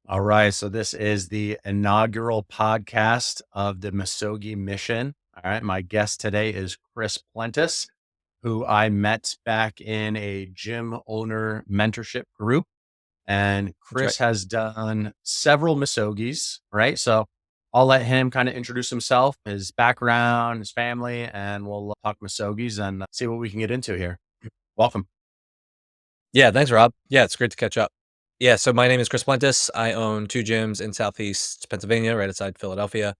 All right. So this is the inaugural podcast of the Misogi Mission. All right. My guest today is Chris Plentus, who I met back in a gym owner mentorship group. And That's right. Chris has done several Misogis, right? So I'll let him kind of introduce himself, his background, his family, and we'll talk Misogis and see what we can get into here. Welcome. Yeah, thanks, Rob. Yeah, it's great to catch up. Yeah, so my name is Chris Plentus. I own two gyms in Southeast Pennsylvania, right outside Philadelphia.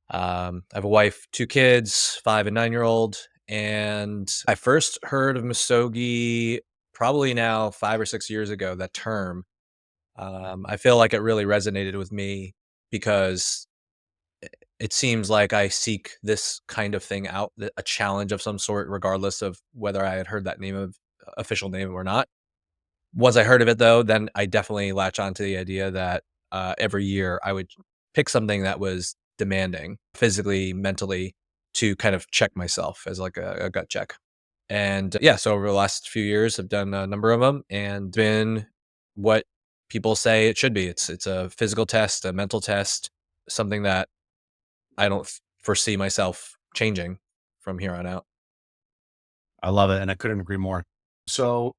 I have a wife, two kids, 5 and 9-year-old. And I first heard of Misogi probably now 5 or 6 years ago, that term. I feel like it really resonated with me because it seems like I seek this kind of thing out, a challenge of some sort, regardless of whether I had heard that name of official name or not. Once I heard of it though, then I definitely latch on to the idea that, every year I would pick something that was demanding physically, mentally, to kind of check myself as like a gut check. And yeah, so over the last few years, I've done a number of them and been what people say it should be. It's a physical test, a mental test, something that I don't foresee myself changing from here on out. I love it. And I couldn't agree more. So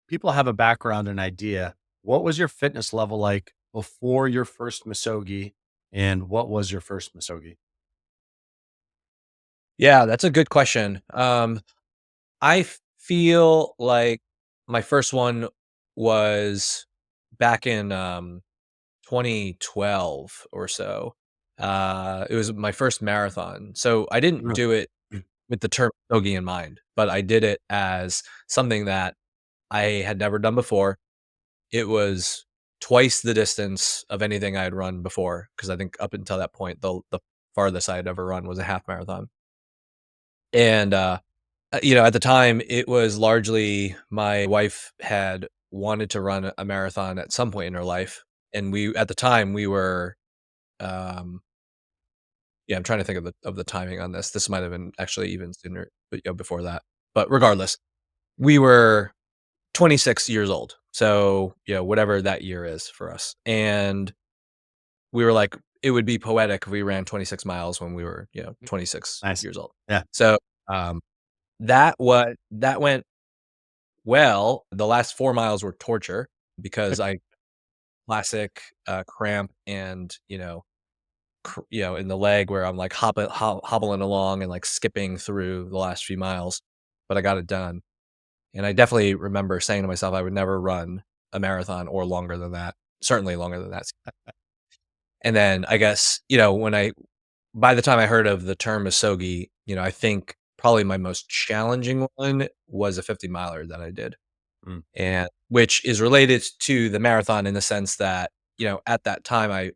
people have a background and idea. What was your fitness level like before your first Misogi? And what was your first Misogi? Yeah, that's a good question. I feel like my first one was back in 2012 or so. It was my first marathon. So I didn't Mm. do it with the term "bogey" in mind, but I did it as something that I had never done before. It was twice the distance of anything I had run before, because I think up until that point, the farthest I had ever run was a half marathon. And at the time, it was largely my wife had wanted to run a marathon at some point in her life, and we at the time, we were, um yeah, I'm trying to think of the timing on this. This might have been actually even sooner, but, before that. But regardless, we were 26 years old, so, whatever that year is for us, and we were like, it would be poetic if we ran 26 miles when we were, 26 Nice. years old. Yeah. So, that went well. The last 4 miles were torture because I classic, cramp and, in the leg where I'm, like, hobbling along and, like, skipping through the last few miles, but I got it done, and I definitely remember saying to myself I would never run a marathon or longer than that, certainly longer than that, and then I guess, by the time I heard of the term "misogi," I think probably my most challenging one was a 50 miler that I did. Mm. And which is related to the marathon in the sense that, at that time,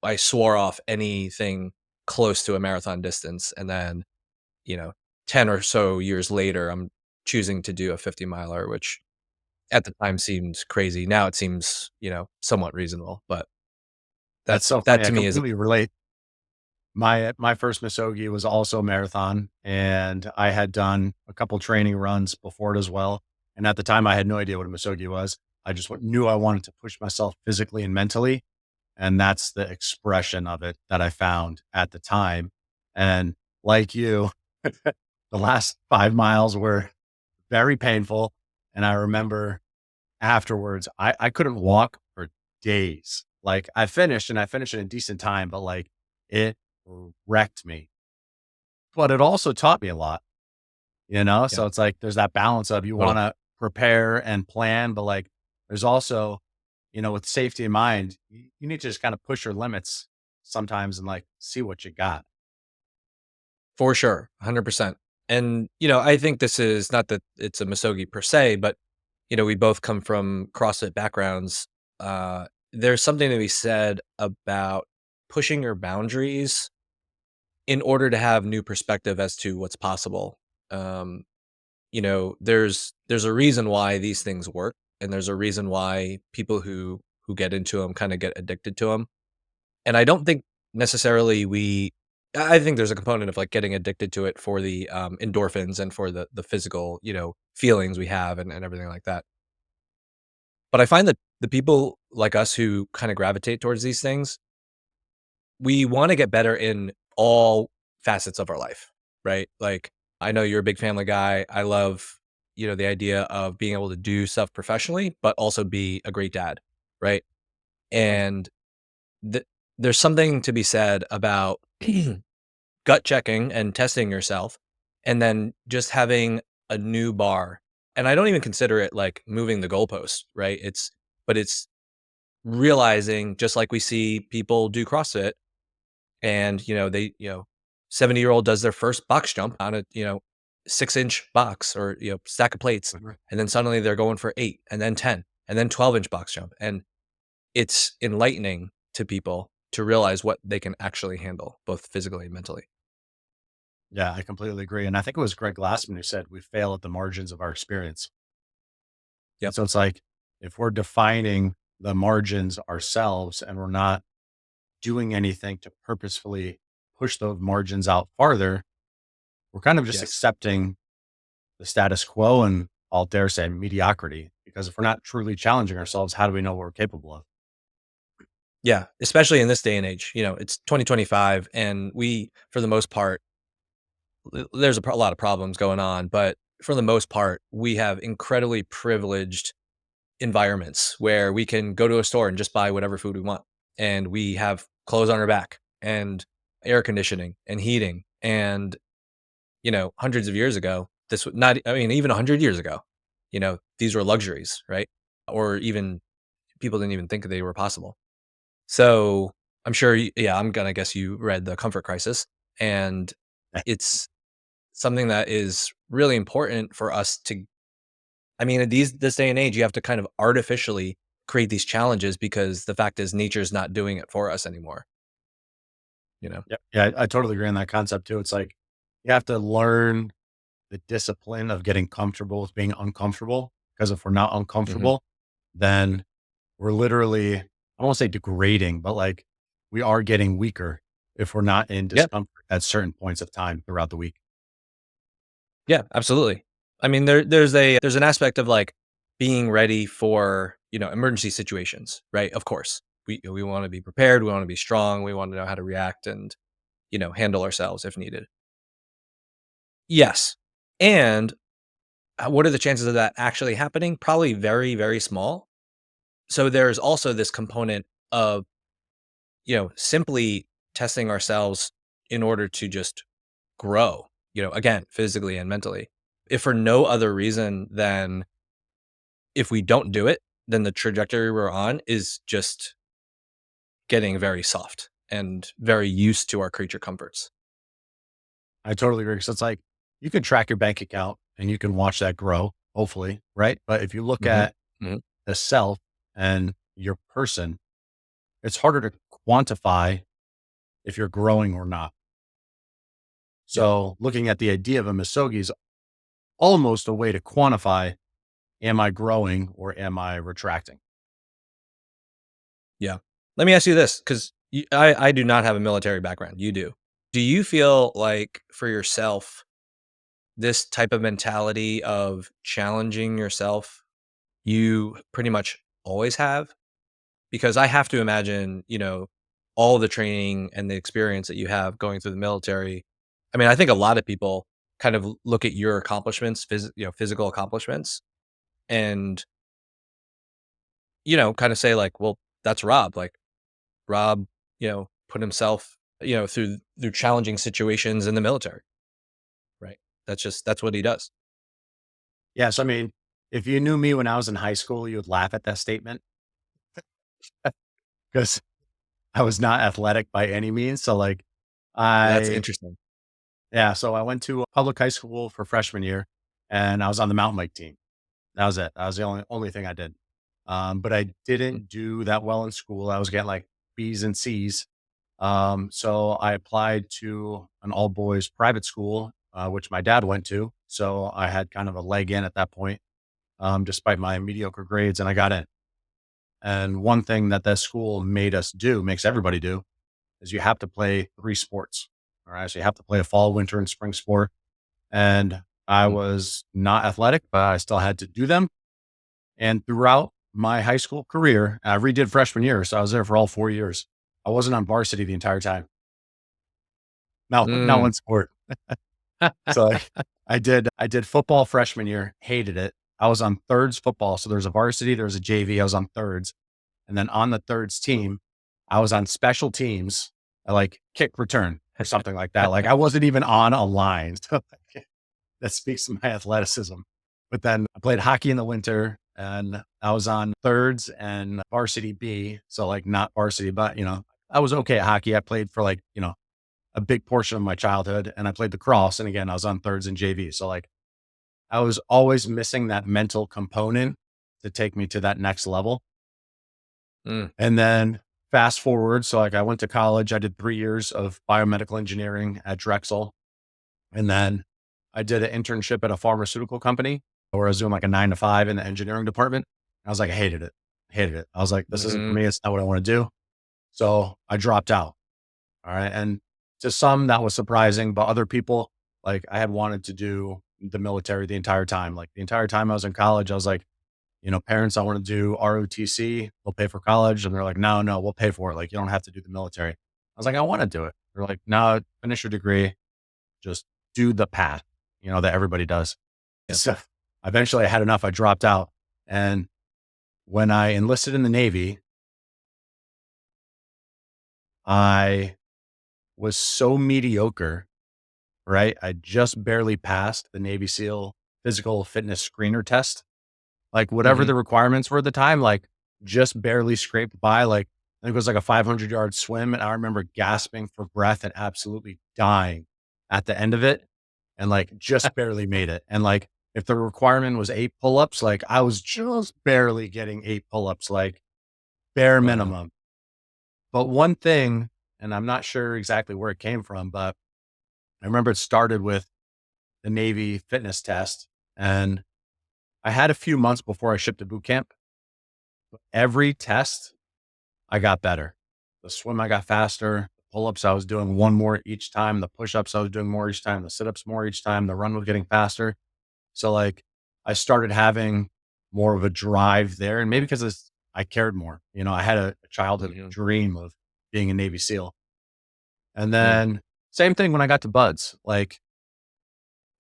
I swore off anything close to a marathon distance, and then, you know, 10 or so years later, I'm choosing to do a 50 miler, which at the time seemed crazy. Now it seems, somewhat reasonable, but That's so that funny. I to me is completely relate. My first Misogi was also a marathon, and I had done a couple training runs before it as well. And at the time, I had no idea what a Misogi was. I just knew I wanted to push myself physically and mentally, and that's the expression of it that I found at the time. And like you, the last 5 miles were very painful, and I remember afterwards, I couldn't walk for days. Like, I finished in a decent time, but, like, it wrecked me. But it also taught me a lot, you know? yeah, So it's like there's that balance of you totally. wanna prepare and plan, but, like, there's also, with safety in mind, you need to just kinda push your limits sometimes and, like, see what you got. For sure, 100%. And, I think this is not that it's a Misogi per se, but, we both come from CrossFit backgrounds. There's something to be said about pushing your boundaries in order to have new perspective as to what's possible. Um, there's a reason why these things work, and there's a reason why people who get into them kind of get addicted to them. And I don't think necessarily I think there's a component of, like, getting addicted to it for the, endorphins and for the physical, feelings we have and everything like that. But I find that the people like us who kind of gravitate towards these things, we want to get better in all facets of our life, right? Like, I know you're a big family guy. I love, the idea of being able to do stuff professionally, but also be a great dad, right? And th- there's something to be said about gut checking and testing yourself and then just having a new bar. And I don't even consider it like moving the goalpost, right? But it's realizing, just like we see people do CrossFit, and, 70-year-old does their first box jump on a, 6-inch box, or, stack of plates. Mhm. And then suddenly they're going for 8 and then 10 and then 12-inch box jump. And it's enlightening to people to realize what they can actually handle, both physically and mentally. Yeah, I completely agree. And I think it was Greg Glassman who said we fail at the margins of our experience. And Yep. so it's like if we're defining the margins ourselves and we're not doing anything to purposefully push those margins out farther, we're kind of just Yes. accepting the status quo and, I'll dare say, mediocrity. Because if we're not truly challenging ourselves, how do we know what we're capable of? Yeah. Especially in this day and age, it's 2025, and we, for the most part, there's a lot of problems going on, but for the most part, we have incredibly privileged environments where we can go to a store and just buy whatever food we want. And we have clothes on our back and air conditioning and heating. And, hundreds of years ago, this would not, I mean, even 100 years ago, these were luxuries, right? Or even people didn't even think they were possible. So I'm sure, yeah, I'm going to guess you read The Comfort Crisis. And it's something that is really important for us to, I mean, at this day and age, you have to kind of artificially create these challenges because the fact is nature's not doing it for us anymore, you know? Yeah, yeah, I totally agree on that concept too. It's like you have to learn the discipline of getting comfortable with being uncomfortable. Because if we're not Mhm. uncomfortable, then we're literally, I won't say degrading, but like we are getting weaker if we're not in Yeah. discomfort at certain points of time throughout the week. Yeah, absolutely. I mean, there's an aspect of, like, being ready for, emergency situations, right? Of course. We wanna be prepared, we wanna be strong, we wanna know how to react and, handle ourselves if needed. Yes. And, what are the chances of that actually happening? Probably very, very small. So there's also this component of, simply testing ourselves in order to just grow, again, physically and mentally. If for no other reason than, if we don't do it, then the trajectory we're on is just getting very soft and very used to our creature comforts. I totally agree. So it's like you can track your bank account and you can watch that grow, hopefully, right? But if you look Mhm. at Mhm. the self and your person, it's harder to quantify if you're growing or not. Yep. So looking at the idea of a misogi is almost a way to quantify, am I growing or am I retracting? Yeah. Let me ask you this, because I do not have a military background. You do. Do you feel like, for yourself, this type of mentality of challenging yourself, you pretty much always have? Because I have to imagine, all the training and the experience that you have going through the military. I mean, I think a lot of people kind of look at your accomplishments, physical accomplishments, and, kind of say like, well, that's Rob. Like, Rob, put himself, through challenging situations in the military, right? That's what he does. Yes. I mean, if you knew me when I was in high school, you would laugh at that statement because I was not athletic by any means. So like That's I, interesting. yeah, so I went to a public high school for freshman year and I was on the mountain bike team. That was it. That was the only thing I did. But I Mm. didn't do that well in school. I was getting like B's and C's. So I applied to an all boys private school, which my dad went to. So I had kind of a leg in at that point, despite my mediocre grades, and I got in. And one thing that that school made us do, makes everybody do, is you have to play 3 sports. All right. So you have to play a fall, winter, and spring sport. And I Mm. was not athletic, but I still had to do them. And throughout my high school career, I redid freshman year, so I was there for all 4 years. I wasn't on varsity the entire time. Not Mm. one sport. So, like, I did football freshman year, hated it. I was on thirds football, so there's a varsity, there's a JV, I was on thirds, and then on the thirds team, I was on special teams, like kick return or something like that. Like, I wasn't even on a line. So, like, that speaks to my athleticism. But then I played hockey in the winter, and I was on thirds and varsity B, so, like, not varsity, but, I was okay at hockey. I played for, like, a big portion of my childhood, and I played lacrosse, and again, I was on thirds and JV. So, like, I was always missing that mental component to take me to that next level. Mm. And then fast forward, so, like, I went to college. I did 3 years of biomedical engineering at Drexel, and then I did an internship at a pharmaceutical company where I was doing, like, a 9 to 5 in the engineering department. I was like, I hated it, hated it. I was like, "This isn't for Mhm. me. It's not what I wanna do." So, I dropped out. All right. And to some, that was surprising, but other people, like, I had wanted to do the military the entire time. Like, the entire time I was in college, I was like, parents, I want to do ROTC. They'll pay for college. And they're like, no, no, we'll pay for it. Like, you don't have to do the military. I was like, I want to do it. They're like, no, finish your degree. Just do the path, that everybody does. Yeah. So eventually I had enough. I dropped out. And when I enlisted in the Navy, I was so mediocre. Right? I just barely passed the Navy SEAL physical fitness screener test. Like, whatever Mhm. the requirements were at the time, like, just barely scraped by. Like, I think it was like a 500-yard swim. And I remember gasping for breath and absolutely dying at the end of it, and, like, just barely made it. And, like, if the requirement was 8 pull-ups, like, I was just barely getting 8 pull-ups, like, bare Wow. minimum. But one thing, and I'm not sure exactly where it came from, but I remember it started with the Navy fitness test. And I had a few months before I shipped to boot camp. Every test, I got better. The swim, I got faster. The pull ups, I was doing one more each time. The push ups, I was doing more each time. The sit ups, more each time. The run was getting faster. So, like, I started having more of a drive there. And maybe because I cared more. I had a childhood Mhm. dream of being a Navy SEAL. And Yeah. then, same thing when I got to Buds. Like,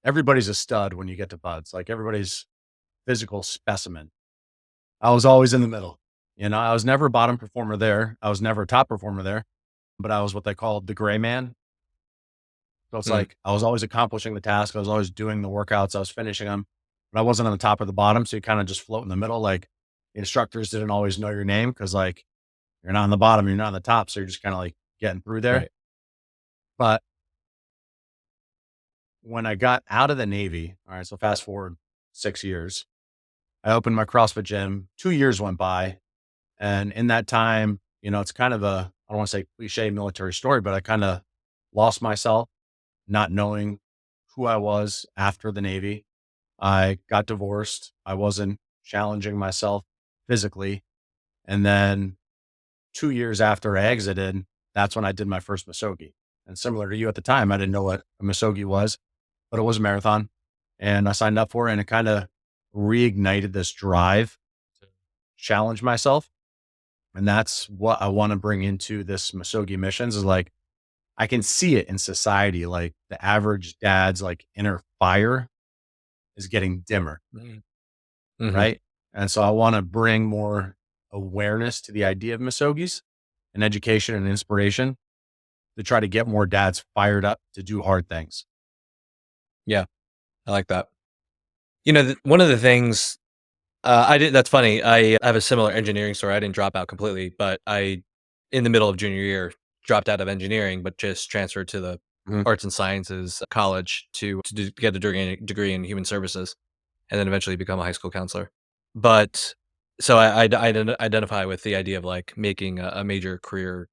everybody's a stud when you get to Buds. Like, everybody's physical specimen. I was always in the middle. I was never a bottom performer there. I was never a top performer there, but I was what they called the gray man. So it's Mm. like I was always accomplishing the task. I was always doing the workouts. I was finishing them, but I wasn't on the top or the bottom. So you kind of just float in the middle. Like, the instructors didn't always know your name because, like, you're not on the bottom, you're not on the top. So you're just kind of like getting through there. Right. But when I got out of the Navy, all right, so fast forward 6 years, I opened my CrossFit gym. 2 years went by. And in that time, it's kind of I don't want to say cliche military story, but I kind of lost myself, not knowing who I was after the Navy. I got divorced. I wasn't challenging myself physically. And then 2 years after I exited, that's when I did my first Misogi. And similar to you at the time, I didn't know what a Misogi was, but it was a marathon. And I signed up for it, and it kind of reignited this drive to challenge myself. And that's what I wanna bring into this Misogi missions is, like, I can see it in society, like, the average dad's, like, inner fire is getting dimmer, Mm. Mhm. right? And so I wanna bring more awareness to the idea of Misogis and education and inspiration to try to get more dads fired up to do hard things. Yeah, I like that. One of the things I did that's funny. I have a similar engineering story. I didn't drop out completely, but in the middle of junior year, dropped out of engineering, but just transferred to the Mhm. arts and sciences college to get a degree in human services, and then eventually become a high school counselor. But so I identify with the idea of like making a major career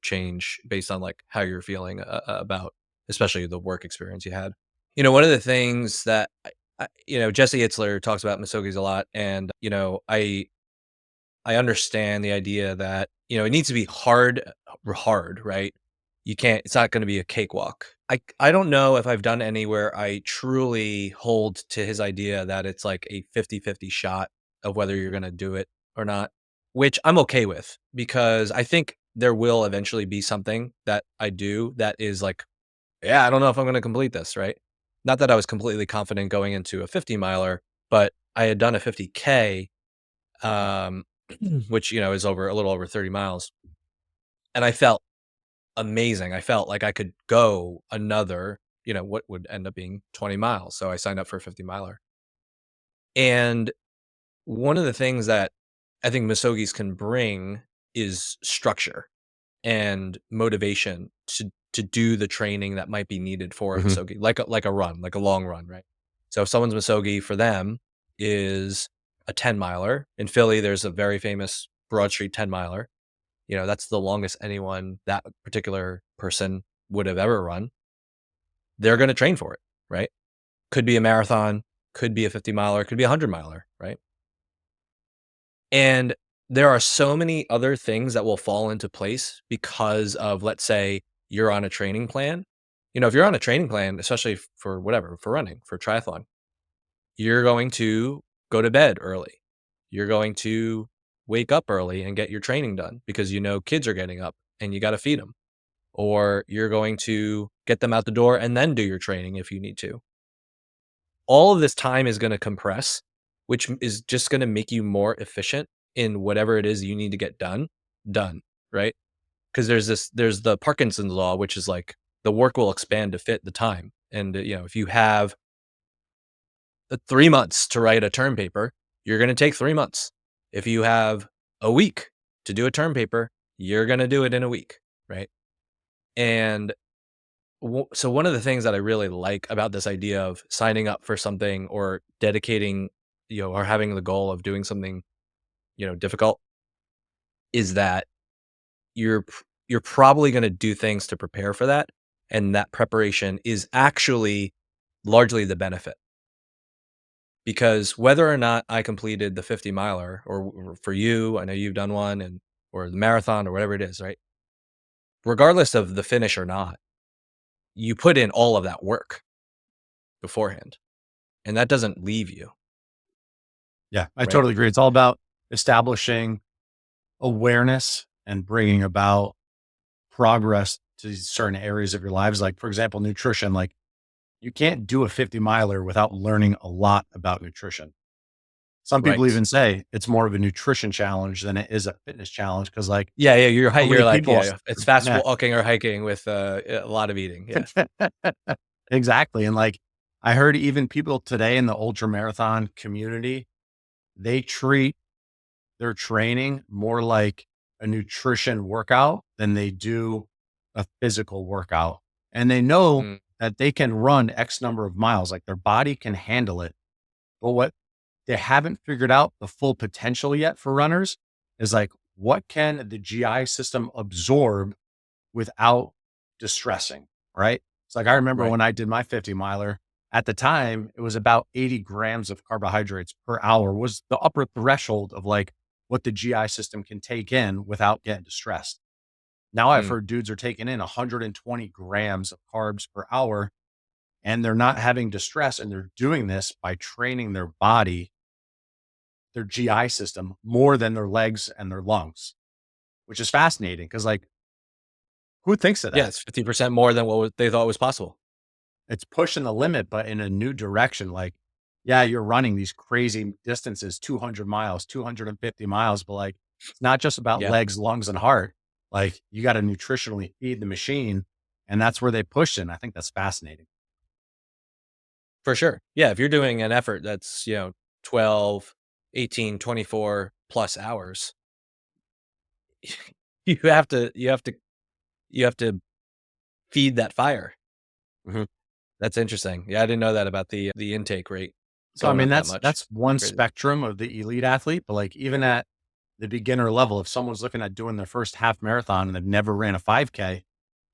change based on like how you're feeling about especially the work experience you had. One of the things that Jesse Itzler talks about Misogis a lot, and I understand the idea that it needs to be hard, right? You can't. It's not going to be a cakewalk. I don't know if I've done any where I truly hold to his idea that it's like a 50-50 shot of whether you're going to do it or not, which I'm okay with because I think there will eventually be something that I do that is like, yeah, I don't know if I'm going to complete this, right? Not that I was completely confident going into a 50 miler, but I had done a 50K, um, which, is over a little over 30 miles. And I felt amazing. I felt like I could go another, what would end up being 20 miles. So I signed up for a 50 miler. And one of the things that I think Misogis can bring is structure and motivation to do the training that might be needed for a Mhm. Misogi, like a run, like a long run, right? So if someone's Misogi for them is a 10 miler in Philly, there's a very famous Broad Street 10 miler. That's the longest anyone that particular person would have ever run. They're going to train for it, right? Could be a marathon, could be a 50 miler, could be a 100 miler, right? And there are so many other things that will fall into place because of, let's say, you're on a training plan. If you're on a training plan, especially for whatever, for running, for triathlon, you're going to go to bed early. You're going to wake up early and get your training done because kids are getting up and you got to feed them. Or you're going to get them out the door and then do your training if you need to. All of this time is going to compress, which is just going to make you more efficient in whatever it is you need to get done, right? Because there's the Parkinson's law, which is like the work will expand to fit the time. And if you have 3 months to write a term paper, you're going to take 3 months. If you have a week to do a term paper, you're going to do it in a week, right? And so one of the things that I really like about this idea of signing up for something or dedicating, or having the goal of doing something, difficult is that you're probably going to do things to prepare for that, and that preparation is actually largely the benefit. Because whether or not I completed the 50 miler or for you, I know you've done one or the marathon or whatever it is, right? Regardless of the finish or not, you put in all of that work beforehand. And that doesn't leave you, Yeah, I right? totally agree. It's all about establishing awareness and bringing about progress to certain areas of your lives. Like, for example, nutrition. Like, you can't do a 50 miler without learning a lot about nutrition. Some people Right. even say it's more of a nutrition challenge than it is a fitness challenge because, like, Yeah, yeah, so you're many like, people, yeah, it's fast yeah, walking or hiking with, a lot of eating, yeah. exactly. And like, I heard even people today in the ultra marathon community, they treat their training more like a nutrition workout than they do a physical workout. And they know Mm, that they can run X number of miles, like their body can handle it. But what they haven't figured out the full potential yet for runners is like, what can the GI system absorb without distressing? Right. It's like, I remember right. when I did my 50 miler at the time, it was about 80 grams of carbohydrates per hour was the upper threshold of like what the GI system can take in without getting distressed. Now I've Mm, heard dudes are taking in 120 grams of carbs per hour and they're not having distress. And they're doing this by training their body, their GI system more than their legs and their lungs, which is fascinating. Cause like, who thinks of yeah, that? it's 50% more than what they thought was possible. It's pushing the limit, but in a new direction. Like, yeah, you're running these crazy distances, 200 miles, 250 miles, but like, it's not just about Yeah, legs, lungs, and heart. Like, you got to nutritionally feed the machine. And that's where they push in. I think that's fascinating. for sure. Yeah, if you're doing an effort that's, 12, 18, 24 plus hours, you have to feed that fire. Mhm. That's interesting. Yeah, I didn't know that about the intake rate So, I going mean, up that much. that's one Crazy. spectrum of the elite athlete, but like, even at the beginner level, if someone's looking at doing their first half marathon and they've never ran a 5K,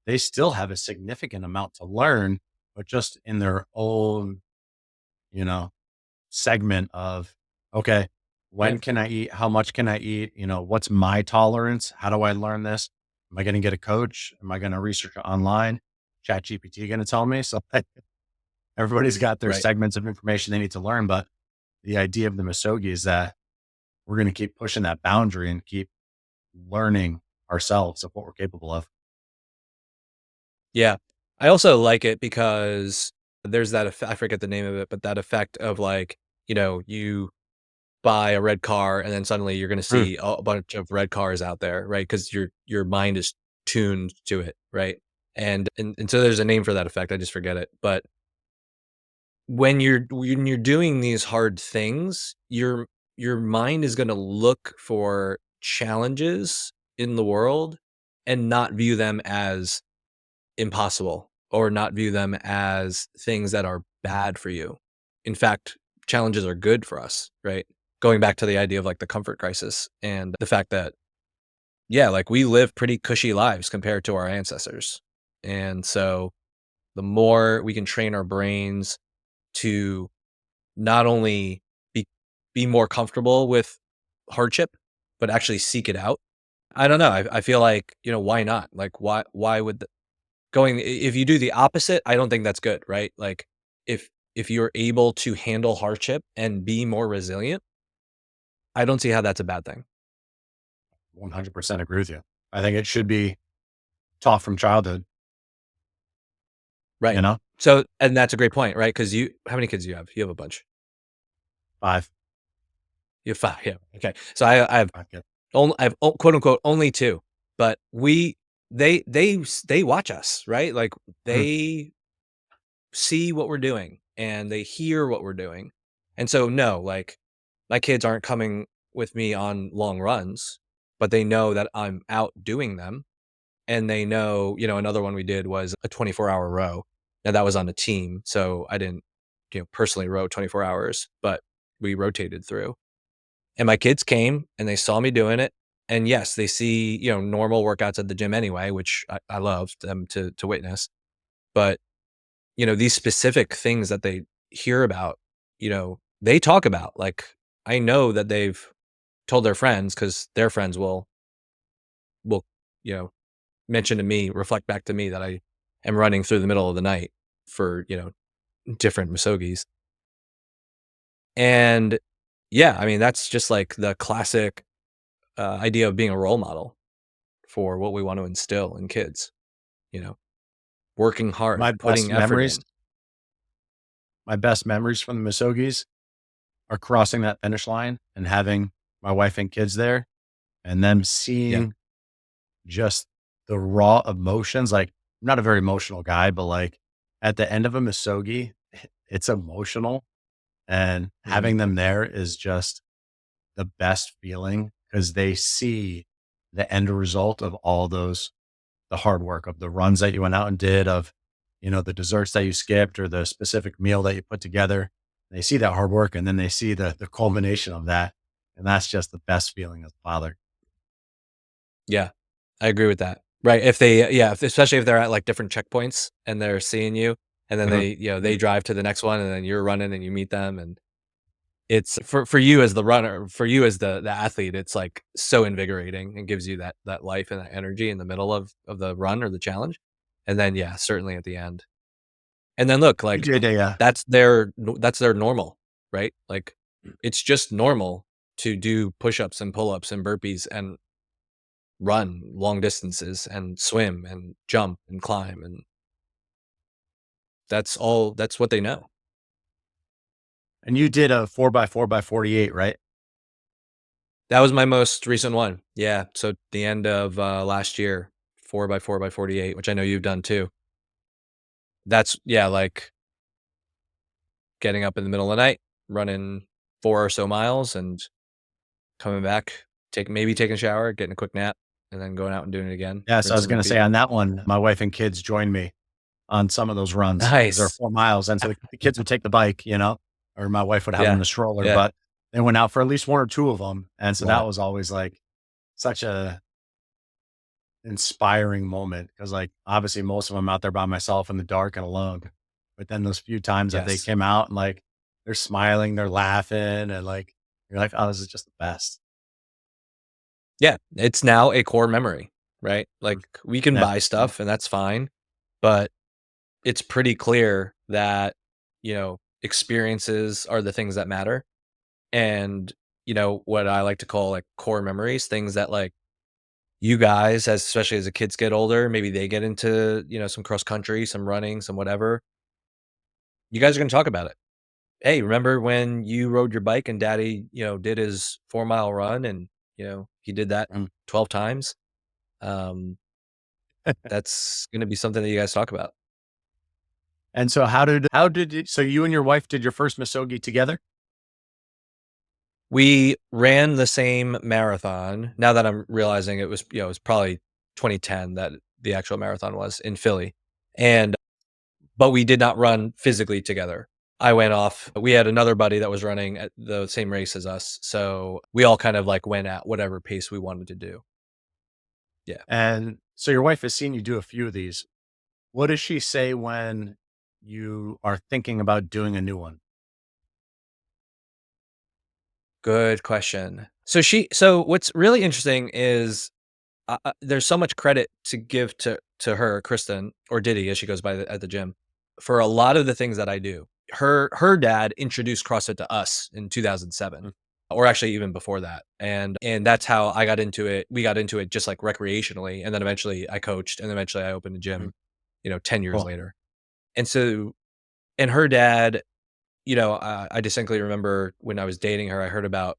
they still have a significant amount to learn, but just in their own, you know, segment of, okay, Yeah, when can I eat? How much can I eat? What's my tolerance? How do I learn this? Am I going to get a coach? Am I going to research it online? Chat GPT going to tell me? So like, everybody's got their right. segments of information they need to learn. But the idea of the Misogi is that we're going to keep pushing that boundary and keep learning ourselves of what we're capable of. Yeah. I also like it because there's that I forget the name of it, but that effect of like, you buy a red car and then suddenly you're gonna Mm. see a bunch of red cars out there, right? Because your mind is tuned to it, right? And so there's a name for that effect, I just forget it. But when you're doing these hard things, your mind is gonna look for challenges in the world and not view them as impossible or not view them as things that are bad for you. In fact, challenges are good for us, right? Going back to the idea of like the comfort crisis and the fact that, yeah, like we live pretty cushy lives compared to our ancestors. And so the more we can train our brains to not only be, be more comfortable with hardship, but actually seek it out. I don't know. I feel like, why not? Like, why would if you do the opposite, I don't think that's good, right? Like, if you're able to handle hardship and be more resilient, I don't see how that's a bad thing. 100% agree with you. I think it should be taught from childhood, you Right. know? So and that's a great point, right? Because how many kids do you have? You have a bunch. 5, You have 5, yeah, okay. So I have 5 kids. quote, unquote, "only 2," but they watch us, right? Like, Mm. they see what we're doing and they hear what we're doing. And so, no, like, my kids aren't coming with me on long runs, but they know that I'm out doing them. And they know, another one we did was a 24-hour row. Now that was on a team. So I didn't, personally row 24 hours, but we rotated through. And my kids came and they saw me doing it. And yes, they see, normal workouts at the gym anyway, which I love them to witness. But these specific things that they hear about, they talk about. Like, I know that they've told their friends because their friends will, you know, mention to me, reflect back to me that I am running through the middle of the night for, different Misogis. And yeah, I mean, that's just like the classic idea of being a role model for what we want to instill in kids, you know, working hard, My putting best effort memories in. my best memories from the Misogis are crossing that finish line and having my wife and kids there and them Yeah. seeing just the raw emotions. Like, I'm not a very emotional guy, but like at the end of a Misogi, it's emotional. And Mhm. having them there is just the best feeling because they see the end result of all the hard work of the runs that you went out and did, of, the desserts that you skipped or the specific meal that you put together. They see that hard work and then they see the culmination of that. And that's just the best feeling as a father. Yeah, I agree with that. Right, if they yeah, if especially if they're at, like, different checkpoints and they're seeing you, and then Mhm. they drive to the next one, and then you're running and you meet them, and it's for you as the runner, for you as the athlete, it's, like, so invigorating and gives you that life and that energy in the middle of the run or the challenge, and then, yeah, certainly at the end. And then look, You like, did a, that's their normal, right? Like, it's just normal to do push-ups and pull-ups and burpees and run long distances and swim and jump and climb, and that's what they know. and you did a 4x4x48, right? That was my most recent one. Yeah, so the end of, last year, 4 by 4 by 48, which I know you've done too. That's yeah, like, getting up in the middle of the night, running 4 or so miles, and coming back, taking a shower, getting a quick nap, and then going out and doing it again, Yeah. So I rinse was and going to say repeat. on that one, my wife and kids joined me on some of those runs because they're Nice. 4 miles. And so the kids would take the bike, or my wife would have them in Yeah. the stroller, Yeah. but they went out for at least one or two of them. And so that Wow. was always like such a inspiring moment because, like, obviously most of them out there by myself in the dark and alone. But then those few times that they Yes. came out and like they're smiling, they're laughing, and like you're like, oh, this is just the best. Yeah, it's now a core memory, right? Like, Mm. we can Yeah. buy Yeah. stuff and that's fine, but it's pretty clear that, experiences are the things that matter, and what I like to call like core memories, things that like you guys, as especially as the kids get older, maybe they get into, some cross country, some running, some whatever. You guys are going to talk about it. Hey, remember when you rode your bike and daddy, did his 4-mile run and, he did that Mm. 12 times? Um, that's going to be something that you guys talk about. And so how did you so you and your wife did your first Misogi together? We ran the same marathon. Now that I'm realizing it was probably 2010 that the actual marathon was in Philly. And but we did not run physically together. I went off. We had another buddy that was running at the same race as us. So we all kind of like went at whatever pace we wanted to do. Yeah. And so your wife has seen you do a few of these. What does she say when you are thinking about doing a new one? Good question. So what's really interesting is there's so much credit to give to her, Kristen, or Diddy, as she goes by at the gym, for a lot of the things that I do. Her dad introduced CrossFit to us in 2007, Mm, or actually even before that, and that's how I got into it. We got into it just like recreationally, and then eventually I coached, and eventually I opened a mm, gym, 10 years cool. later. And so, and her dad, I distinctly remember when I was dating her, I heard about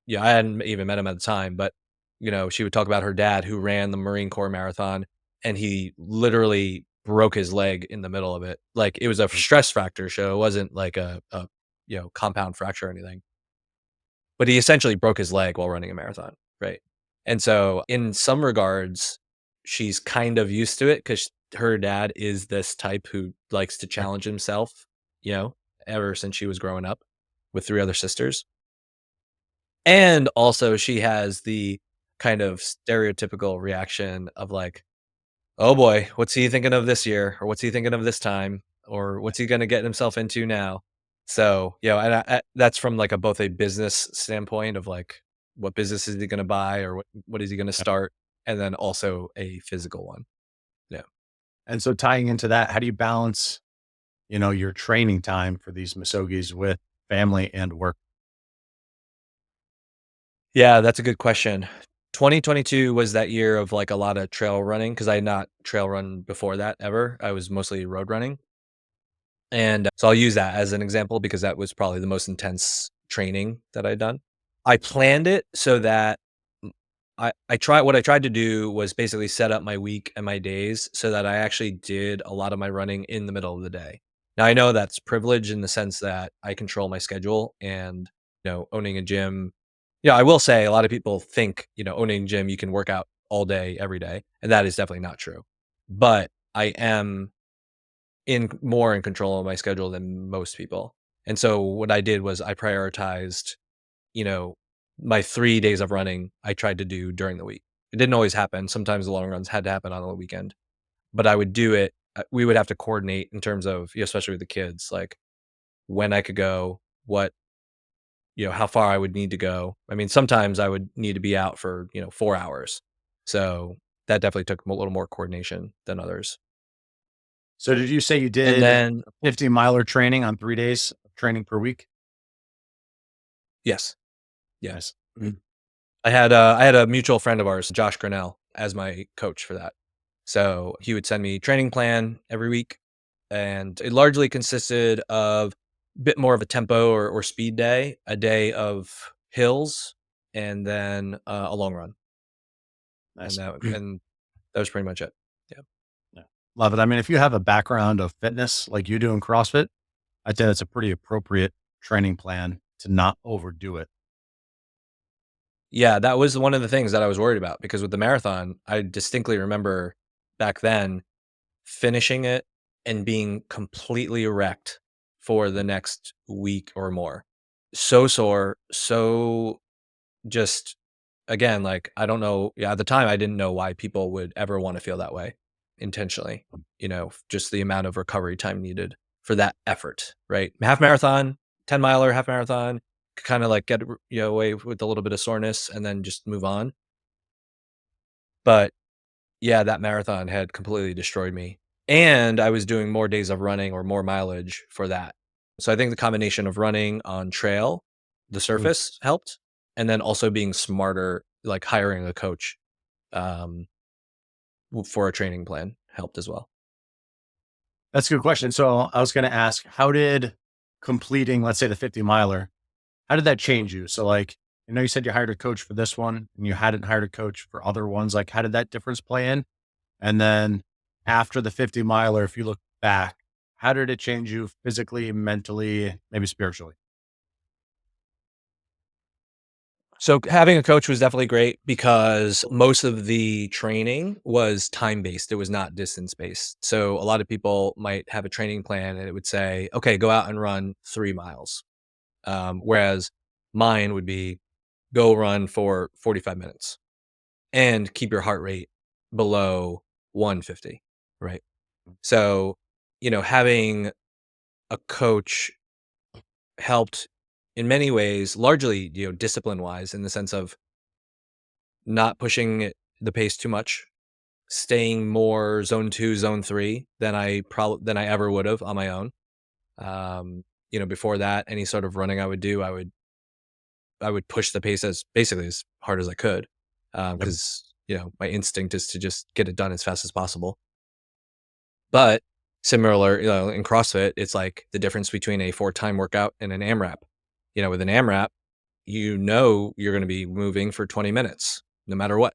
yeah, I hadn't even met him at the time, but, she would talk about her dad who ran the Marine Corps marathon, and he literally broke his leg in the middle of it. Like, it was a Mm, stress fracture, so it wasn't like a compound fracture or anything, but he essentially broke his leg while running a marathon, right? And so, in some regards, she's kind of used to it because her dad is this type who likes to sure. challenge himself, you know, ever since she was growing up with 3 other sisters. And also she has the kind of stereotypical reaction of like, "Oh boy, what's he thinking of this year? Or what's he thinking of this time? Or what's he gonna get himself into now?" So, and that's from like a both a business standpoint of like, what business is he gonna buy or what is he gonna Yeah. start? And then also a physical one. Yeah. And so tying into that, how do you balance, your training time for these Misogis with family and work? Yeah, that's a good question. 2022 was that year of like a lot of trail running because I had not trail run before that ever. I was mostly road running. And so I'll use that as an example because that was probably the most intense training that I'd done. I planned it so that what I tried to do was basically set up my week and my days so that I actually did a lot of my running in the middle of the day. Now I know that's privilege in the sense that I control my schedule and owning a gym. I will say a lot of people think, owning a gym you can work out all day every day, and that is definitely not true. But I am more in control of my schedule than most people. And so what I did was I prioritized, you know, my 3 days of running I tried to do during the week. It didn't always happen. Sometimes the long runs had to happen on the weekend, but I would do it. We would have to coordinate in terms of, especially with the kids, like when I could go, how far I would need to go. I mean, sometimes I would need to be out for, 4 hours. So that definitely took a little more coordination than others. So did you say you And did then, a 50 miler training on 3 days of training per week? yes. Yeah. Nice. Mm, I had a mutual friend of ours, Josh Grinnell, as my coach for that. So he would send me training plan every week, and it largely consisted of a bit more of a tempo or speed day, a day of hills, and then a long run, and nice. that was pretty much it. Yeah. Yeah. Love it. I mean, if you have a background of fitness like you do in CrossFit, I'd say that's a pretty appropriate training plan to not overdo it. Yeah, that was one of the things that I was worried about because with the marathon, I distinctly remember back then finishing it and being completely wrecked for the next week or more. So sore, so just again, like, I don't know yeah, at the time, I didn't know why people would ever wanna feel that way intentionally, just the amount of recovery time needed for that effort, right? Half marathon, 10 miler, half marathon, kinda, like, get, away with a little bit of soreness and then just move on. But yeah, that marathon had completely destroyed me, and I was doing more days of running or more mileage for that. So I think the combination of running on trail the Mm. surface helped, and then also being smarter, like hiring a coach, um, for a training plan helped as well. That's a good question. So I was going to ask, how did completing, let's say the 50 miler, how did that change you? So like, I know you said you hired a coach for this one and you hadn't hired a coach for other ones. Like, how did that difference play in? And then after the 50 miler, if you look back, how did it change you physically, mentally, maybe spiritually? So having a coach was definitely great because most of the training was time based. It was not distance based. So a lot of people might have a training plan and it would say, okay, go out and run 3 miles. Whereas mine would be go run for 45 minutes and keep your heart rate below 150. Right. So, having a coach helped in many ways, largely, discipline wise, in the sense of not pushing the pace too much, staying more zone 2, zone 3 than I ever would have on my own. Before that, any sort of running I would do, I would push the pace as basically as hard as I could, Yep. because my instinct is to just get it done as fast as possible. But similar, in CrossFit, it's like the difference between a 4-time workout and an AMRAP. With an AMRAP, you're going to be moving for 20 minutes no matter what.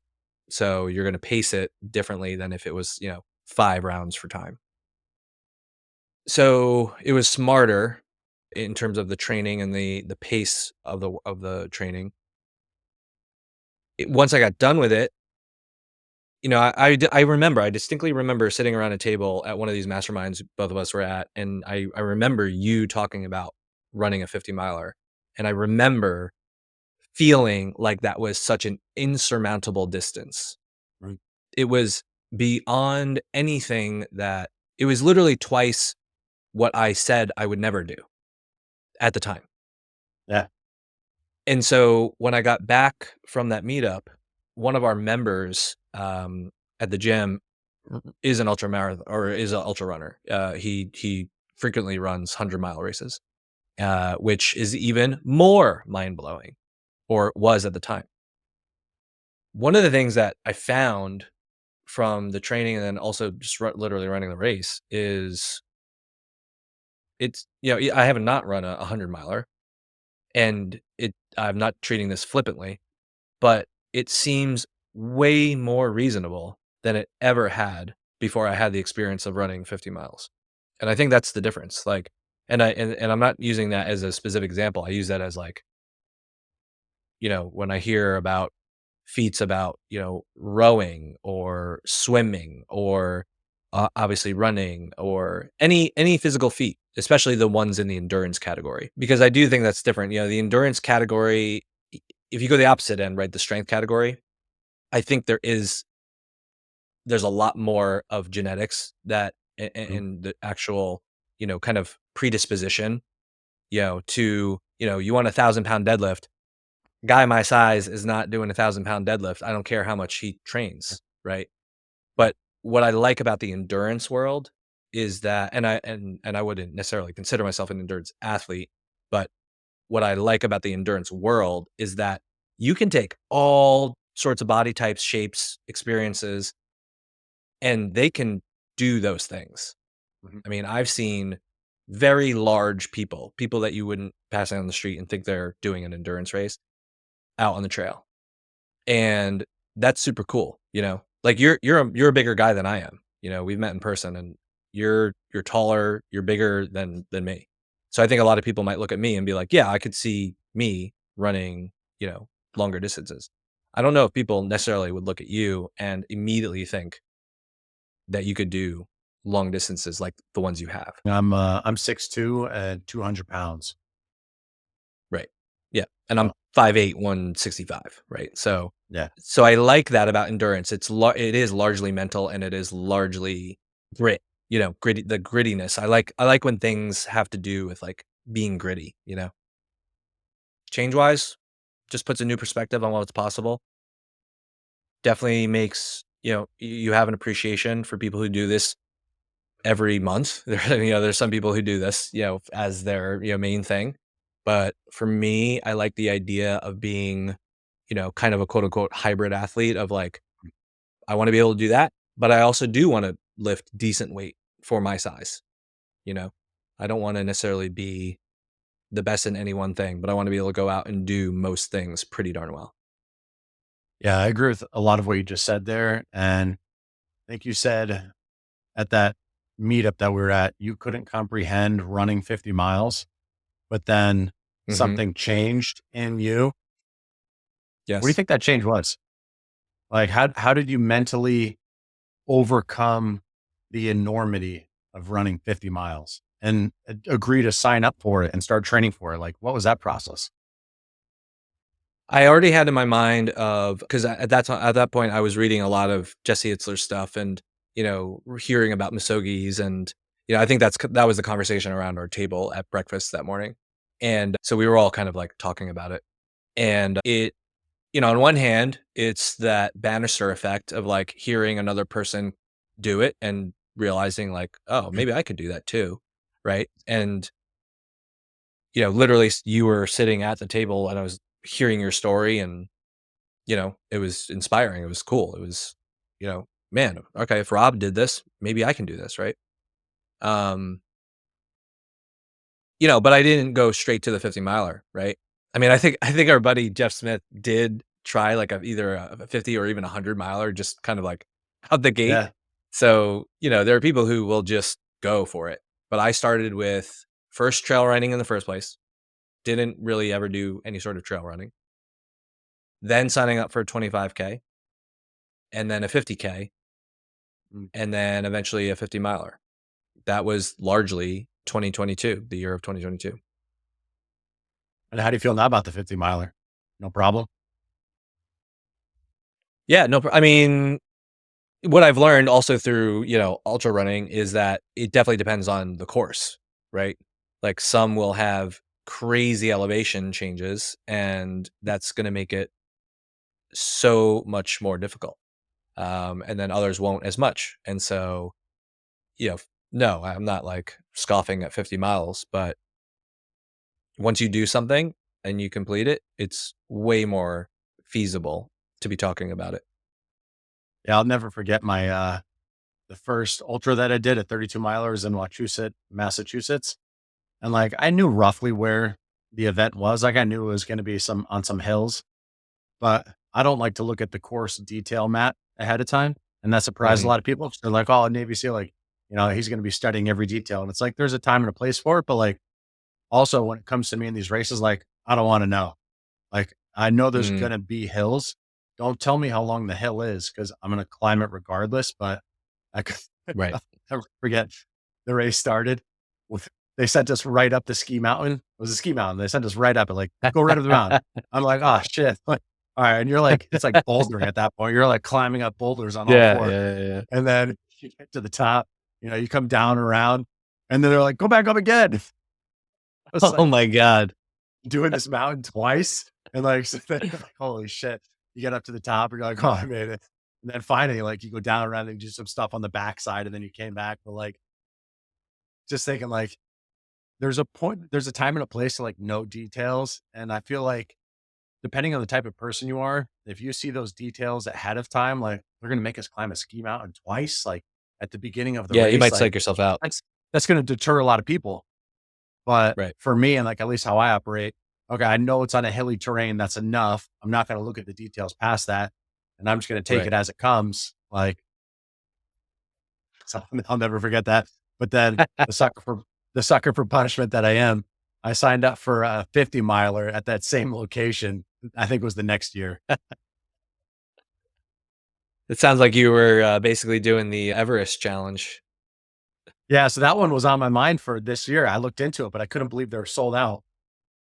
So you're going to pace it differently than if it was, 5 rounds for time. So it was smarter in terms of the training and the pace of the training. Once I got done with it, I distinctly remember sitting around a table at one of these masterminds both of us were at, and I remember you talking about running a 50 miler, and I remember feeling like that was such an insurmountable distance. Right. It was beyond anything that it was literally twice what I said I would never do at the time. Yeah. And so when I got back from that meetup, one of our members at the gym is an ultra marathon or is an ultra runner. He frequently runs 100-mile races, which is even more mind blowing, or was at the time. One of the things that I found from the training and then also just literally running the race is I have not run a 100 miler, and I'm not treating this flippantly, but it seems way more reasonable than it ever had before I had the experience of running 50 miles. And I think that's the difference. Like, and I'm not using that as a specific example. I use that as like, when I hear about feats about, rowing or swimming or obviously running or any physical feat, especially the ones in the endurance category, because I do think that's different. The endurance category, if you go the opposite end, right, the strength category, I think there's a lot more of genetics that Mhm. and the actual, kind of predisposition, to, you want 1,000-pound deadlift. Guy my size is not doing 1,000-pound deadlift. I don't care how much he Yeah. trains, right? Yeah. But what I like about the endurance world is that, and I wouldn't necessarily consider myself an endurance athlete, but what I like about the endurance world is that you can take all sorts of body types, shapes, experiences, and they can do those things. Mhm. I mean, I've seen very large people that you wouldn't pass on the street and think they're doing an endurance race out on the trail. And that's super cool, Like you're a bigger guy than I am. We've met in person and you're taller, you're bigger than me. So I think a lot of people might look at me and be like, "Yeah, I could see me running, longer distances." I don't know if people necessarily would look at you and immediately think that you could do long distances like the ones you have. I'm 6'2" and 200 pounds. Right. Yeah, and I'm So 5'8", 165, right? yeah. So I like that about endurance. It is largely mental and it is largely grit, the grittiness. I like when things have to do with, like, being gritty. Change-wise, just puts a new perspective on what's possible. Definitely makes, you have an appreciation for people who do this every month. There's some people who do this, as their, main thing. But for me, I like the idea of being, kind of a quote unquote hybrid athlete of like, I want to be able to do that, but I also do want to lift decent weight for my size. You know, I don't want to necessarily be the best in any one thing, but I want to be able to go out and do most things pretty darn well. Yeah, I agree with a lot of what you just said there. And I think you said at that meetup that we were at, you couldn't comprehend running 50 miles, but then Hmm. something changed in you. What do you Yes. think that change was? Like, how did you mentally overcome the enormity of running 50 miles and agree to sign up for it and start training for it? Like, what was that process? I already had in my mind of because at that point I was reading a lot of Jesse Itzler's stuff and hearing about Misogis and I think that was the conversation around our table at breakfast that morning, and so we were all kind of like talking about it, and it on one hand it's that banister effect of like hearing another person do it and realizing like, oh, maybe I could do that too, right? And literally you were sitting at the table and I was hearing your story and it was inspiring. It was cool. It was, man, okay, if Rob did this, maybe I can do this, right? Um, but I didn't go straight to the 50 miler, right? I mean, I think our buddy Jeff Smith did try like either a 50 or even a 100 miler, just kind of like out the gate. Yeah. So, there are people who will just go for it. But I started with first trail running in the first place, didn't really ever do any sort of trail running, then signing up for a 25K and then a 50K Mm. and then eventually a 50 miler. That was largely 2022, the year of 2022. And how do you feel now about the 50 miler? No problem. Yeah, no, I mean, what I've learned also through, ultra running is that it definitely depends on the course, right? Like some will have crazy elevation changes and that's going to make it so much more difficult. And then others won't as much. And so, you know, no, I'm not like scoffing at 50 miles, but once you do something and you complete it, it's way more feasible to be talking about it. Yeah, I'll never forget the first ultra that I did at 32 milers in Wachusett, Massachusetts. And like I knew roughly where the event was. Like I knew it was going to be some hills, but I don't like to look at the course detail map ahead of time. And that surprised a Mhm. lot of people. 'Cause they're like, oh, a Navy SEAL, like, he's going to be studying every detail. And it's like, there's a time and a place for it. But like, also when it comes to me in these races, like, I don't want to know. Like, I know there's Mhm. going to be hills. Don't tell me how long the hill is because I'm going to climb it regardless. But I could Right. I'll never forget the race started with, they sent us right up the ski mountain. It was a ski mountain. They sent us right up it, like, go right up the mountain. I'm like, oh shit. Like, all right. And you're like, it's like bouldering at that point. You're like climbing up boulders on all Yeah, four. yeah, yeah, yeah. And then you get to the top, you come down around and then they're like, go back up again. I was Oh like my god. doing this mountain twice. And like, so then you're like, holy shit. You get up to the top, you're like, oh, I made it. And then finally, like you go down around and do some stuff on the backside and then you came back. But like, just thinking like, there's a time and a place to like know details. And I feel like depending on the type of person you are, if you see those details ahead of time, like they're going to make us climb a ski mountain twice, like at the beginning of the Yeah, you race, might like psych yourself out. that's, that's going to deter a lot of people. But Right, for me, and like at least how I operate, okay, I know it's on a hilly terrain. That's enough. I'm not going to look at the details past that. And I'm just going to take right. it as it comes. Like, so I'll never forget that. But then the sucker for punishment that I am, I signed up for a 50 miler at that same location. I think it was the next year. It sounds like you were, basically doing the Everest challenge. Yeah. So that one was on my mind for this year. I looked into it, but I couldn't believe they were sold out.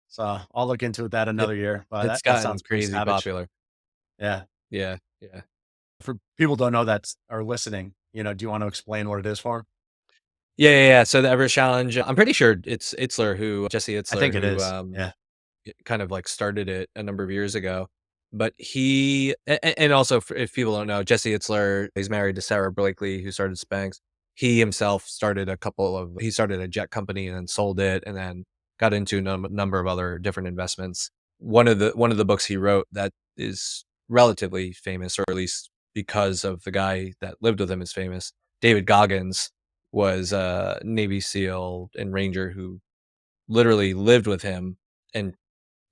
So I'll look into it that It another year. But it's that gotten sounds pretty crazy savage. popular. Yeah. Yeah, yeah. For people don't know that are listening, do you want to explain what it is for 'em? Yeah, yeah, yeah, so the Everest challenge, I'm pretty sure it's Jesse I Itzler think it who, is. Yeah. kind of like started it a number of years ago. But and also if people don't know, Jesse Itzler, he's married to Sarah Blakely, who started Spanx. He himself started he started a jet company and then sold it and then got into a number of other different investments. One of the books he wrote that is relatively famous, or at least because of the guy that lived with him is famous. David Goggins was a Navy SEAL and Ranger who literally lived with him and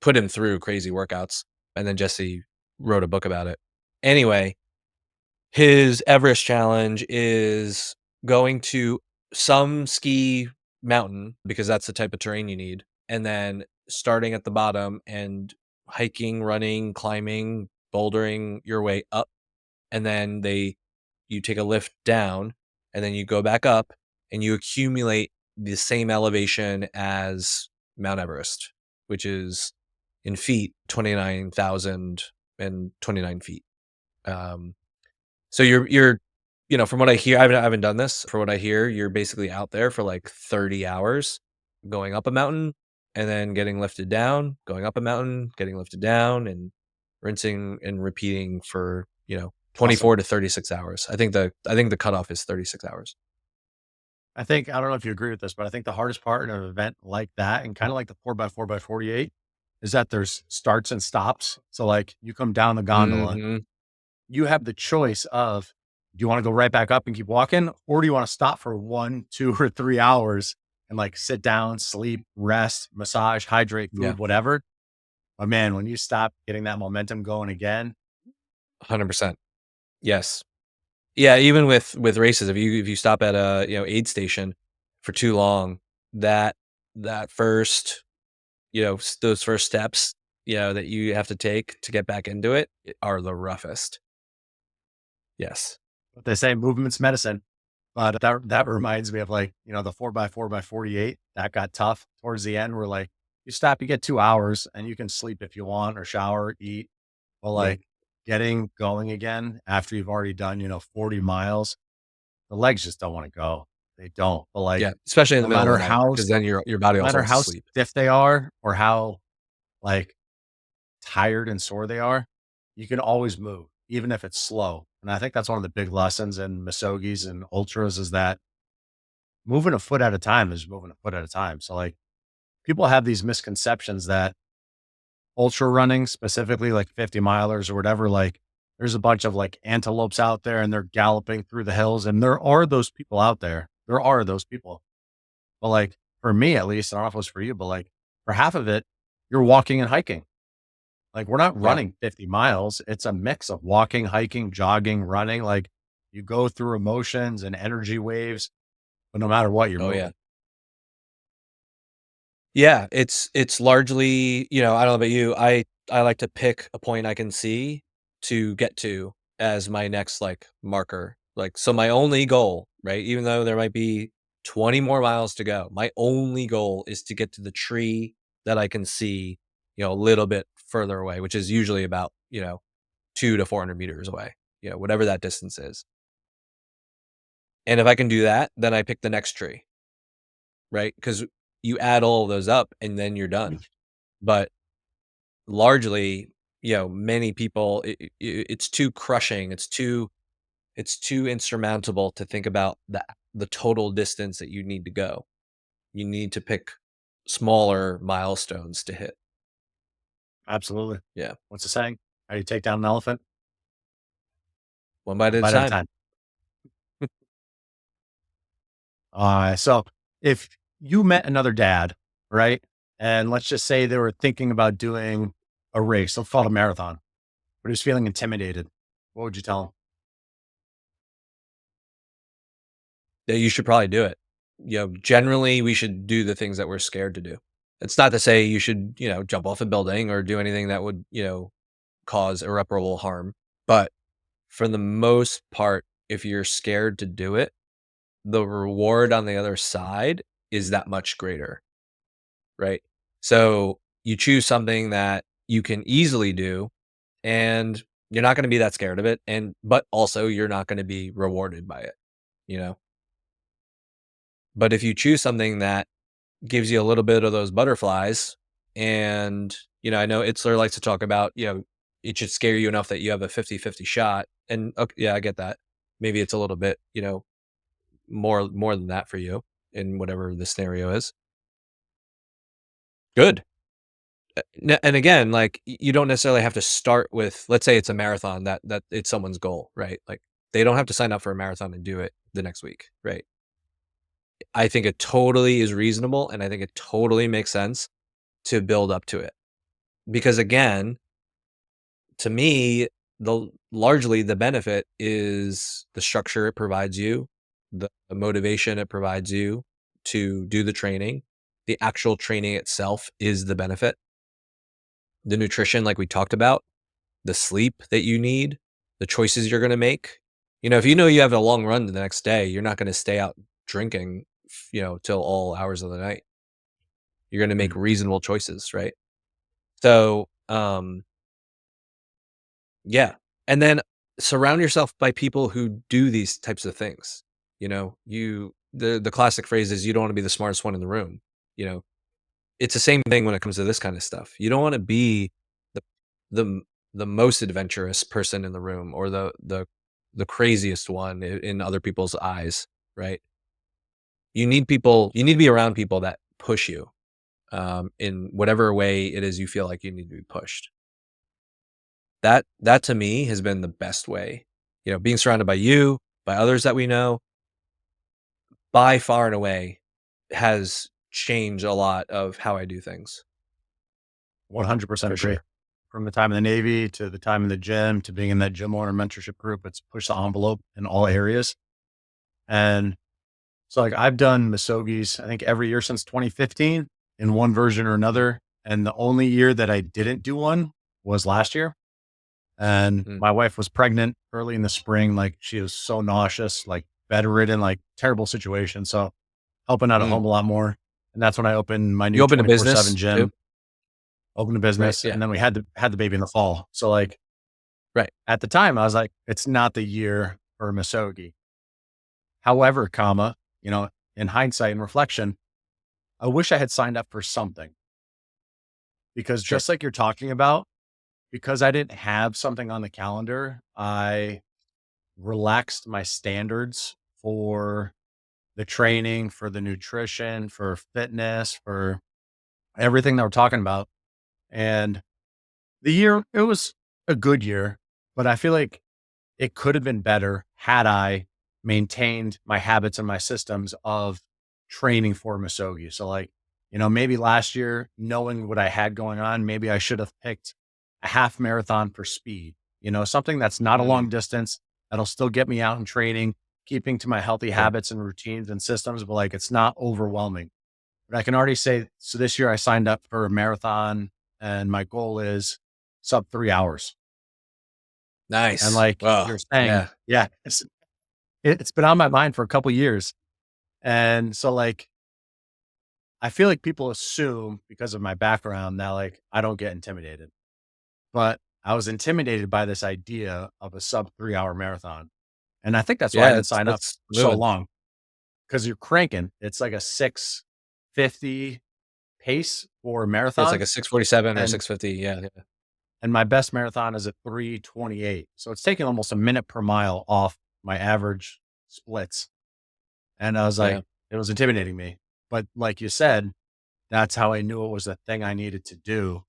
put him through crazy workouts, and then Jesse wrote a book about it. Anyway, his Everest challenge is going to some ski mountain, because that's the type of terrain you need, and then starting at the bottom and hiking, running, climbing, bouldering your way up, and then you take a lift down, and then you go back up, and you accumulate the same elevation as Mount Everest, which is in feet 29,029 feet. Um, so from what I hear, I haven't done this. For what I hear, you're basically out there for like 30 hours going up a mountain and then getting lifted down, going up a mountain, getting lifted down, and rinsing and repeating for, Awesome. 24 to 36 hours. I think the cutoff is 36 hours. I don't know if you agree with this, but I think the hardest part in an event like that, and kind of like the 4x4x48, is that there's starts and stops. So like you come down the gondola, Mhm. you have the choice of, do you want to go right back up and keep walking? Or do you want to stop for 1, 2, or 3 hours and like sit down, sleep, rest, massage, hydrate, Yeah, food, whatever? But man, when you stop getting that momentum going again, 100%. Yes. Yeah, even with races, if you stop at a, aid station for too long, that that first, those first steps, that you have to take to get back into it are the roughest. Yes. what they say, movement's medicine. But that reminds me of like, the 4x4x48, that got tough towards the end. Where like you stop, you get 2 hours and you can sleep if you want or shower, eat. But Yeah. like getting going again after you've already done, 40 miles, the legs just don't want to go. They don't. But like Yeah, especially in no the middle of matter the night, how because then your body no also matter wants to how sleep. stiff they are or how like tired and sore they are, you can always move, even if it's slow. And I think that's one of the big lessons in Misogis and ultras is that moving a foot at a time is moving a foot at a time. So like people have these misconceptions that ultra running, specifically like 50 milers or whatever, like there's a bunch of like antelopes out there and they're galloping through the hills. And there are those people out there. There are those people. But like for me, at least, I don't know if it was for you, but like for half of it, you're walking and hiking. Like we're not Yeah. running 50 miles. It's a mix of walking, hiking, jogging, running. Like you go through emotions and energy waves, but no matter what, you're Oh, yeah. moving. Yeah, it's largely, I don't know about you, I like to pick a point I can see to get to as my next, like, marker. Like, so my only goal, right, even though there might be 20 more miles to go, my only goal is to get to the tree that I can see, a little bit further away, which is usually about, 2 to 400 meters away, whatever that distance is. And if I can do that, then I pick the next tree, right? Because you add all of those up and then you're done. But largely, many people, it's too crushing, it's too insurmountable to think about the total distance that you need to go. You need to pick smaller milestones to hit. Absolutely. Yeah, What's the saying? How do you take down an elephant? one bite One at a bite at a time. time. So if you met another dad, right? And let's just say they were thinking about doing a race, let's call it a marathon, but he was feeling intimidated. What would you tell him? That you should probably do it. Generally, we should do the things that we're scared to do. It's not to say you should, jump off a building or do anything that would, cause irreparable harm. But for the most part, if you're scared to do it, the reward on the other side is that much greater, right? So you choose something that you can easily do, and you're not going to be that scared of it, but also you're not going to be rewarded by it, you know. But if you choose something that gives you a little bit of those butterflies, and I know Itzler likes to talk about, it should scare you enough that you have a 50-50 shot, and okay, yeah, I get that. Maybe it's a little bit, more than that for you in whatever the scenario is. Good. And again, like you don't necessarily have to start with, let's say it's a marathon that it's someone's goal, right? Like they don't have to sign up for a marathon and do it the next week, right? I think it totally is reasonable and I think it totally makes sense to build up to it. Because again, to me, largely the benefit is the structure it provides you, the motivation it provides you to do the training. The actual training itself is the benefit. The nutrition, like we talked about, the sleep that you need, the choices you're going to make. If you know you have a long run the next day, you're not going to stay out drinking, till all hours of the night. You're going to make Mm. reasonable choices, right? So, yeah. And then surround yourself by people who do these types of things. The classic phrase is you don't want to be the smartest one in the room. You know, it's the same thing when it comes to this kind of stuff. You don't want to be the the the most adventurous person in the room or the craziest one in other people's eyes, right? You need to be around people that push you in whatever way it is you feel like you need to be pushed. That to me has been the best way. Being surrounded by you, by others that we know, by far and away has changed a lot of how I do things 100% for agree. sure. From the time in the Navy to the time in the gym to being in that gym owner mentorship group, it's pushed the envelope in all areas. And so, like, I've done Misogis, I think every year since 2015 in one version or Mm, another. And the only year that I didn't do one was last year. And mm, my wife was pregnant early in the spring. Like, she was so nauseous, like bedridden, like terrible situation. So, helping out at mm. home a lot more. And that's when I opened my You new opened a 24/7 business too, gym, opened a right? business, Yeah, and then we had the baby in the fall. So, like, right. at the time, I was like, it's not the year for Misogi. However, in hindsight and reflection, I wish I had signed up for something because Sure. just like you're talking about, because I didn't have something on the calendar, I relaxed my standards for the training, for the nutrition, for fitness, for everything that we're talking about. And the year, it was a good year, but I feel like it could have been better had I maintained my habits and my systems of training for Misogi. So, like, maybe last year, knowing what I had going on, maybe I should have picked a half marathon for speed, something that's not a long Mm, distance, that'll still get me out in training, keeping to my healthy sure. habits and routines and systems, but like it's not overwhelming. But I can already say, so this year I signed up for a marathon and my goal is sub 3 hours. And Nice. like Well, you're saying, yeah. yeah, it's been on my mind for a couple years. And so, like, I feel like people assume because of my background that, like, I don't get intimidated, but I was intimidated by this idea of a sub 3 hour marathon. And I think that's why I Yeah, didn't sign up that's for so moving. long because you're cranking. It's like a 6:50 pace for a Yeah, it's like marathon. a 6:47 or And 6:50. Yeah, yeah. my best marathon is at 3:28. So it's taking almost a minute per mile off my average splits. And I was Yeah. like, it was intimidating me. But like you said, that's how I knew it was a thing I needed to do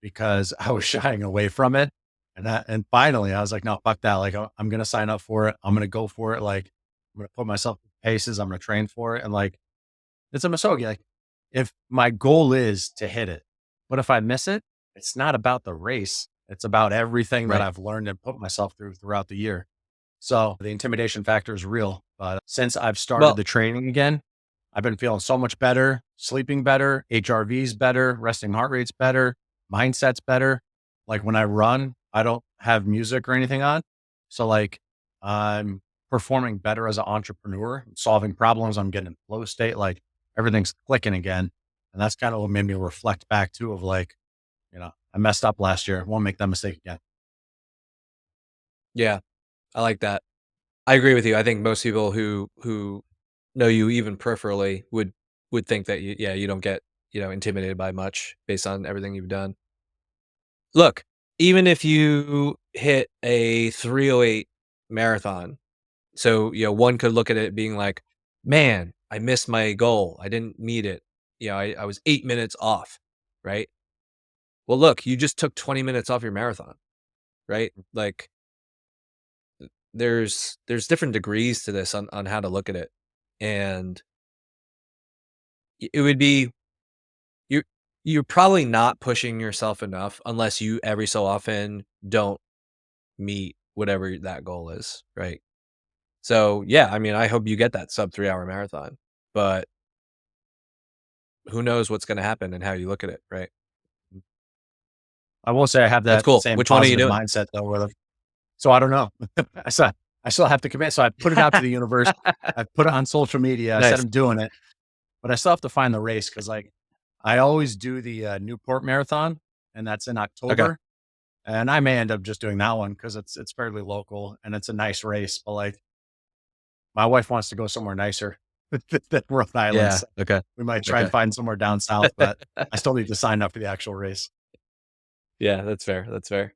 because I was shying away from it. And finally I was like, no, fuck that. Like, I'm going to sign up for it. I'm going to go for it. Like, I'm going to put myself in paces. I'm going to train for it. And like, it's a Masogi. Like, if my goal is to hit it, but if I miss it, it's not about the race. It's about everything that Right. I've learned and put myself through throughout the year. So the intimidation factor is real. But since I've started Well, the training again, I've been feeling so much better, sleeping better, HRV's better, resting heart rate's better, mindset's better. Like when I run, I don't have music or anything on. So like I'm performing better as an entrepreneur, solving problems. I'm getting in flow state. Like everything's clicking again. And that's kind of what made me reflect back too of like, I messed up last year. Won't make that mistake again. yeah, I like that. I agree with you. I think most people who know you even peripherally would think that you don't get, intimidated by much based on everything you've done. Look, even if you hit a 3:08 marathon, so, one could look at it being like, "Man, I missed my goal. I didn't meet it. I was 8 minutes off." right? Well, look, you just took 20 minutes off your marathon, right? Like there's different degrees to this on how to look at it. And it would be you're you're probably not pushing yourself enough unless you every so often don't meet whatever that goal is, right? So, yeah, I mean, I hope you get that sub 3-hour marathon, but who knows what's gonna happen and how you look at it, right? I will say I have That's that cool. same Which one are you positive doing? mindset though, so I don't know. I still I still have to commit. So I put it out to the universe. I put it on social media. I said Nice. I'm doing it, but I still have to find the race because like I always do the Newport Marathon, and that's in Okay. October. And I may end up just doing that one because it's fairly local and it's a nice race. But like my wife wants to go somewhere nicer than Rhode Island. Yeah. So Okay. we might try and Okay. find somewhere down south, but I still need to sign up for the actual race. Yeah, that's fair. That's fair.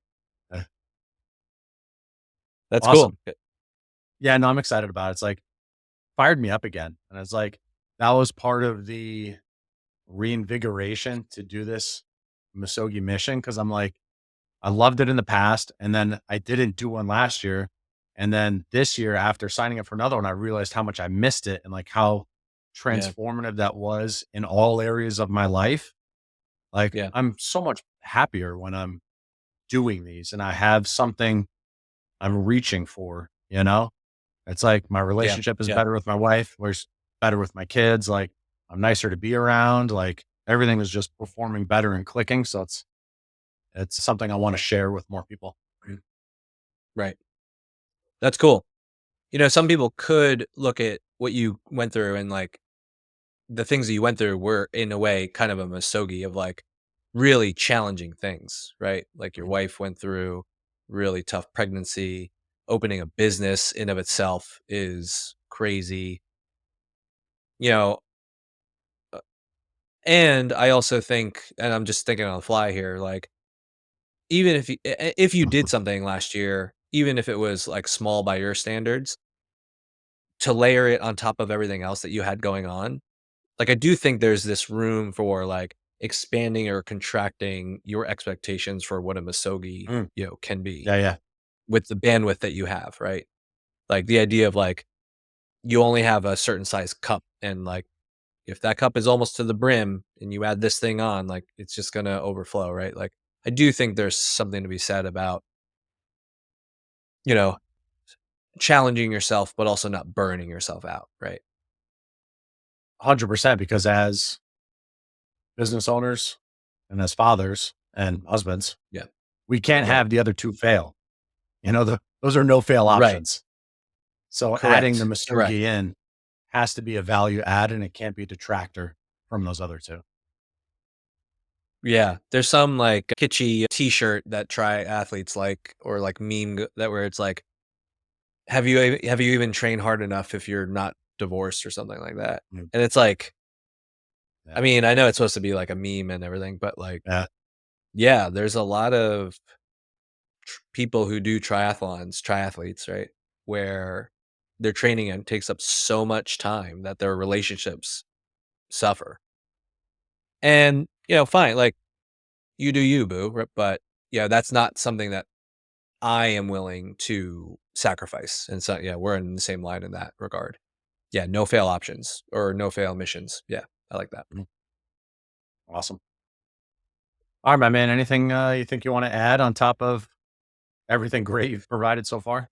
Uh, That's cool. Awesome. Yeah, no, I'm excited about it. It's like fired me up again. And it's like that was part of the reinvigoration to do this Misogi mission because I'm like, I loved it in the past. And then I didn't do one last year. And then this year, after signing up for another one, I realized how much I missed it and like how Yeah. transformative that was in all areas of my life. Like Yeah. I'm so much happier when I'm doing these and I have something I'm reaching for, you know? It's like my Yeah. relationship is Yeah. better with my wife, we're better with my kids, like I'm nicer to be around, like everything is just performing better and clicking. So it's something I want to share with more people. Right. That's cool. Some people could look at what you went through and like the things that you went through were in a way kind of a misogi of like really challenging things, right? Like your Mhm. wife went through really tough pregnancy, opening a business in of itself is crazy. You know, uh, and I also think and I'm just thinking on the fly here like even if you did something last year, even if it was like small by your standards, to layer it on top of everything else that you had going on. Like, I do think there's this room for, like, expanding or contracting your expectations for what a misogi, Mm. can be Yeah, yeah. with the bandwidth that you have, right? Like, the idea of, like, you only have a certain size cup, and, like, if that cup is almost to the brim and you add this thing on, like, it's just gonna overflow, right? Like, I do think there's something to be said about, you know, challenging yourself, but also not burning yourself out, right? 100% because as business owners and as fathers and husbands, Yeah. we can't Right. have the other two fail. Those are no fail Right. options. So adding the Correct. Correct. Misogi in has to be a value add and it can't be a detractor from those other two. Yeah, there's some, like, kitschy T-shirt that triathletes like or, like, that where it's like, have you even trained hard enough if you're not divorced?" or something like that, Mm, and it's like, I yeah. mean, I know it's supposed to be like a meme and everything, but, like, Yeah. yeah, there's a lot of people who do triathletes, right, where their training and takes up so much time that their relationships suffer, and, fine, like, you do you, boo, but, yeah, that's not something that I am willing to sacrifice. And so, yeah, we're in the same line in that regard. Yeah, no fail options or no fail missions. Yeah, I like that. Mhm. Awesome. All right, my man. Anything you think you want to add on top of everything great you've provided so far?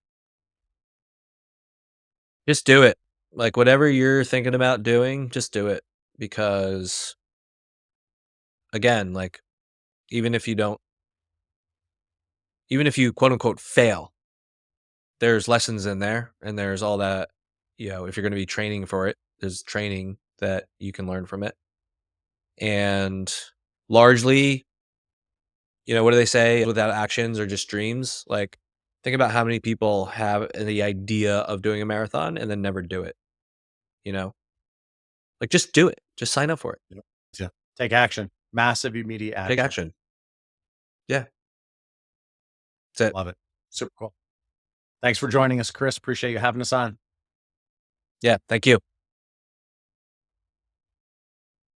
Just do it. Like whatever you're thinking about doing, just do it. Because again, like even if you don't, even if you quote unquote fail, there's lessons in there and there's all that, if you're going to be training for it, there's training that you can learn from it. And largely, what do they say? Without actions or just dreams. Like, think about how many people have the idea of doing a marathon and then never do it. You know, like just do it. Just sign up for it. You know, yeah. Take action. Massive immediate Take action. action. Yeah, that's it. Love it. Super cool. Thanks for joining us, Chris. Appreciate you having us on. Yeah, thank you.